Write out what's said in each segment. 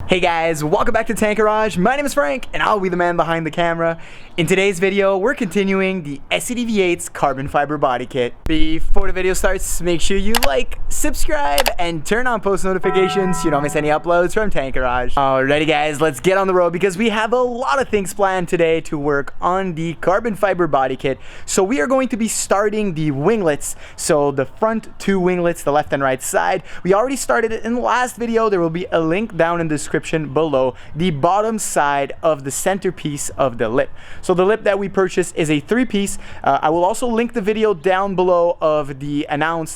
Hey guys, welcome back to Tank Garage. My name is Frank and I'll be the man behind the camera. In today's video, we're continuing the S80 V8's carbon fiber body kit. Before the video starts, make sure you like, subscribe, and turn on post notifications so you don't miss any uploads from Tank Garage. Alrighty guys, let's get on the road because we have a lot of things planned today to work on the carbon fiber body kit. So we are going to be starting the winglets. So the front two winglets, the left and right side. We already started it in the last video. There will be a link down in the description below. The bottom side of the centerpiece of the lip. So the lip that we purchased is a 3-piece. I will also link the video down below of the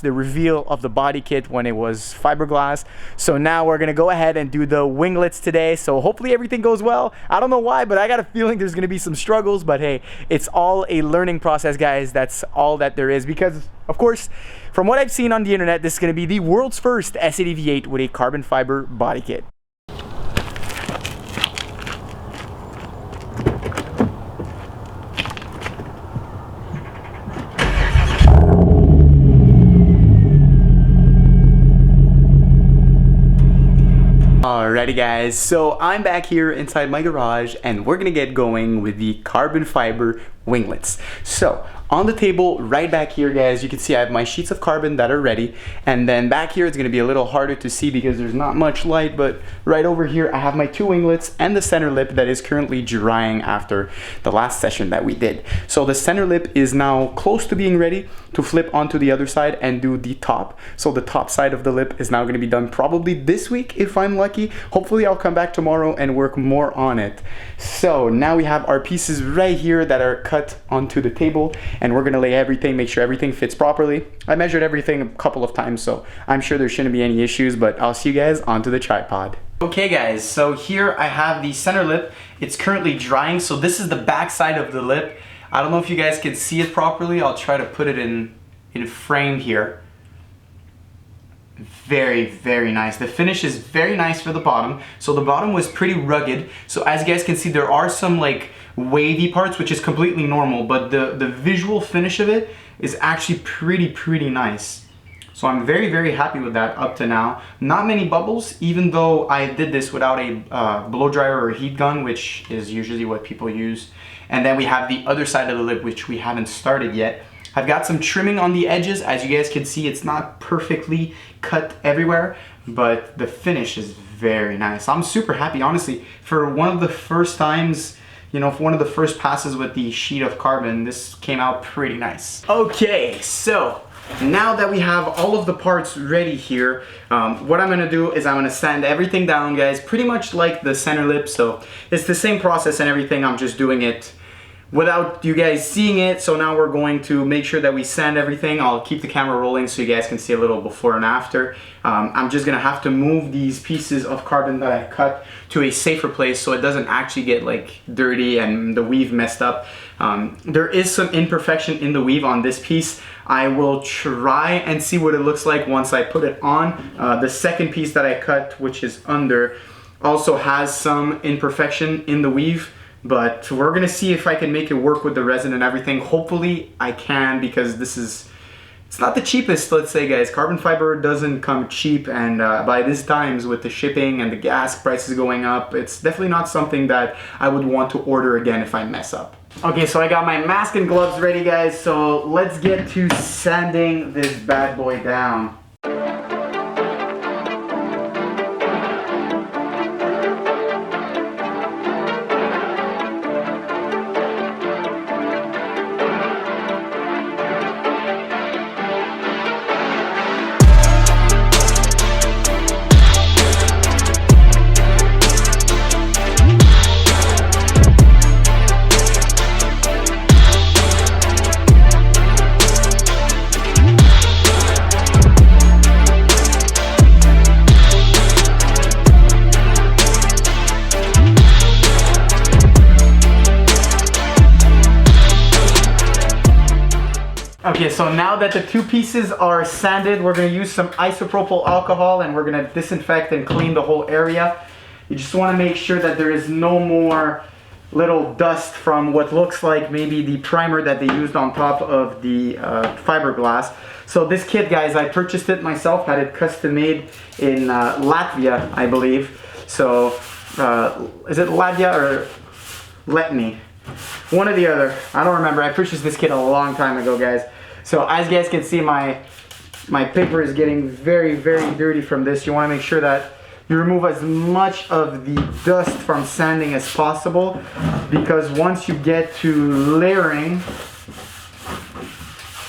reveal of the body kit when it was fiberglass. So now we're gonna go ahead and do the winglets today. So hopefully everything goes well. I don't know why, but I got a feeling there's gonna be some struggles, but hey, it's all a learning process, guys. That's all that there is, because of course, from what I've seen on the internet, this is gonna be the world's first S80 V8 with a carbon fiber body kit. Alrighty guys, so I'm back here inside my garage and we're gonna get going with the carbon fiber winglets. So on the table right back here, guys, you can see I have my sheets of carbon that are ready, and then back here it's gonna be a little harder to see because there's not much light, but right over here I have my two winglets and the center lip that is currently drying after the last session that we did. So the center lip is now close to being ready to flip onto the other side and do the top. So the top side of the lip is now gonna be done probably this week if I'm lucky. Hopefully I'll come back tomorrow and work more on it. So now we have our pieces right here that are cut onto the table, and we're gonna lay everything, make sure everything fits properly. I measured everything a couple of times, so I'm sure there shouldn't be any issues, but I'll see you guys onto the tripod. Okay guys, so here I have the center lip. It's currently drying, so this is the back side of the lip. I don't know if you guys can see it properly. I'll try to put it in frame here. Very, very nice. The finish is very nice for the bottom. So the bottom was pretty rugged. So as you guys can see, there are some like wavy parts, which is completely normal, but the visual finish of it is actually pretty nice. So I'm very, very happy with that up to now. Not many bubbles, even though I did this without a blow dryer or heat gun, which is usually what people use. And then we have the other side of the lip, which we haven't started yet. I've got some trimming on the edges. As you guys can see, it's not perfectly cut everywhere, but the finish is very nice. I'm super happy, honestly. For one of the first times, you know, for one of the first passes with the sheet of carbon, this came out pretty nice. Okay, so now that we have all of the parts ready here, what I'm gonna do is I'm gonna sand everything down, guys, pretty much like the center lip. So it's the same process and everything. I'm just doing it without you guys seeing it. So now we're going to make sure that we sand everything. I'll keep the camera rolling so you guys can see a little before and after. I'm just gonna have to move these pieces of carbon that I cut to a safer place so it doesn't actually get like dirty and the weave messed up. There is some imperfection in the weave on this piece. I will try and see what it looks like once I put it on. The second piece that I cut, which is under, also has some imperfection in the weave. But we're gonna see if I can make it work with the resin and everything. Hopefully I can, because it's not the cheapest, let's say, guys. Carbon fiber doesn't come cheap, and by these times with the shipping and the gas prices going up, it's definitely not something that I would want to order again if I mess up. Okay, so I got my mask and gloves ready, guys, so let's get to sanding this bad boy down. Okay, so now that the two pieces are sanded, we're gonna use some isopropyl alcohol and we're gonna disinfect and clean the whole area. You just wanna make sure that there is no more little dust from what looks like maybe the primer that they used on top of the fiberglass. So this kit, guys, I purchased it myself, had it custom made in Latvia, I believe. So is it Ladya or Letney? One or the other. I don't remember. I purchased this kit a long time ago, guys. So as you guys can see, my paper is getting very, very dirty from this. You want to make sure that you remove as much of the dust from sanding as possible, because once you get to layering,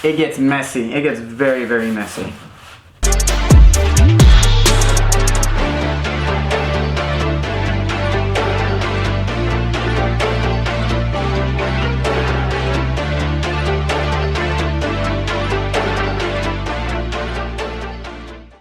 it gets messy. It gets very, very messy.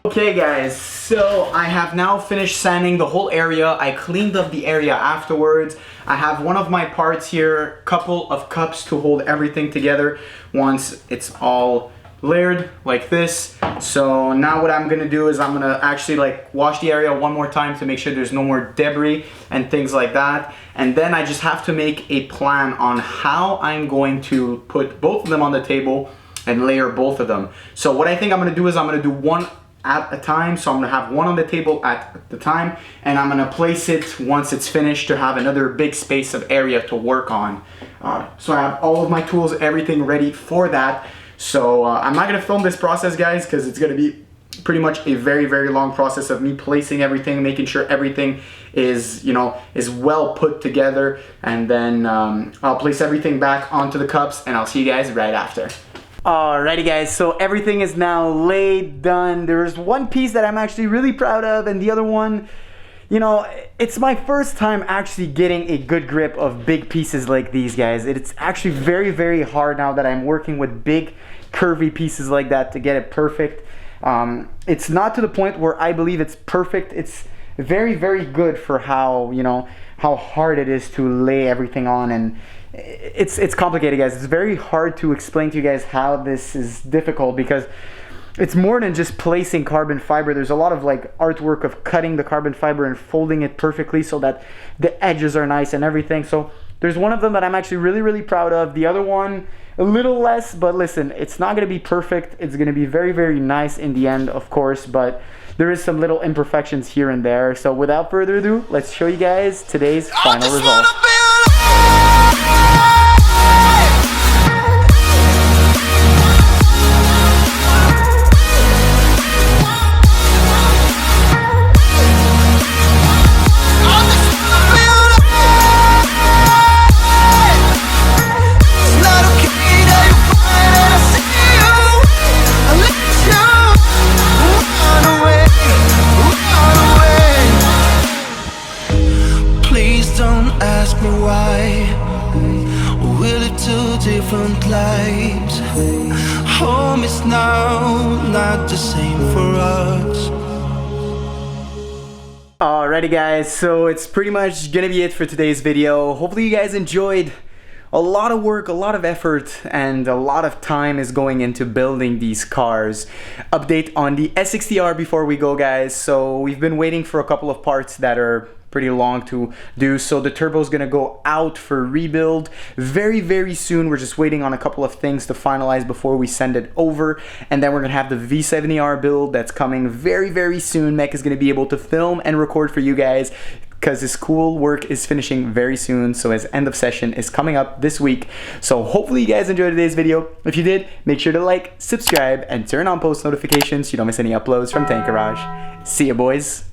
Okay guys, so I have now finished sanding the whole area. I cleaned up the area afterwards. I have one of my parts here, couple of cups to hold everything together once it's all layered like this. So now what I'm gonna do is I'm gonna actually like wash the area one more time to make sure there's no more debris and things like that. And then I just have to make a plan on how I'm going to put both of them on the table and layer both of them. So what I think I'm gonna do is I'm gonna do one at a time. So I'm gonna have one on the table at the time, and I'm gonna place it once it's finished to have another big space of area to work on. So I have all of my tools, everything ready for that. So I'm not gonna film this process, guys, because it's gonna be pretty much a very, very long process of me placing everything, making sure everything is, you know, is well put together, and then I'll place everything back onto the cups, and I'll see you guys right after. Alrighty guys, so everything is now laid, done. There's one piece that I'm actually really proud of, and the other one, you know, it's my first time actually getting a good grip of big pieces like these, guys. It's actually very, very hard now that I'm working with big curvy pieces like that to get it perfect. It's not to the point where I believe it's perfect. It's very, very good for how, you know, how hard it is to lay everything on, and it's complicated, guys. It's very hard to explain to you guys how this is difficult, because it's more than just placing carbon fiber. There's a lot of like artwork of cutting the carbon fiber and folding it perfectly so that the edges are nice and everything. So there's one of them that I'm actually really, really proud of. The other one, a little less, but listen, it's not gonna be perfect. It's gonna be very, very nice in the end, of course, but there is some little imperfections here and there. So without further ado, let's show you guys today's final result. Different lives. Home is now not the same for us. Alrighty guys, so it's pretty much gonna be it for today's video. Hopefully you guys enjoyed. A lot of work, a lot of effort, and a lot of time is going into building these cars. Update on the S60R before we go, guys. So we've been waiting for a couple of parts that are pretty long to do. So the turbo is gonna go out for rebuild very, very soon. We're just waiting on a couple of things to finalize before we send it over. And then we're gonna have the V70R build that's coming very, very soon. Mech is gonna be able to film and record for you guys, because his cool work is finishing very soon. So his end of session is coming up this week. So hopefully you guys enjoyed today's video. If you did, make sure to like, subscribe, and turn on post notifications so you don't miss any uploads from Tank Garage. See ya, boys.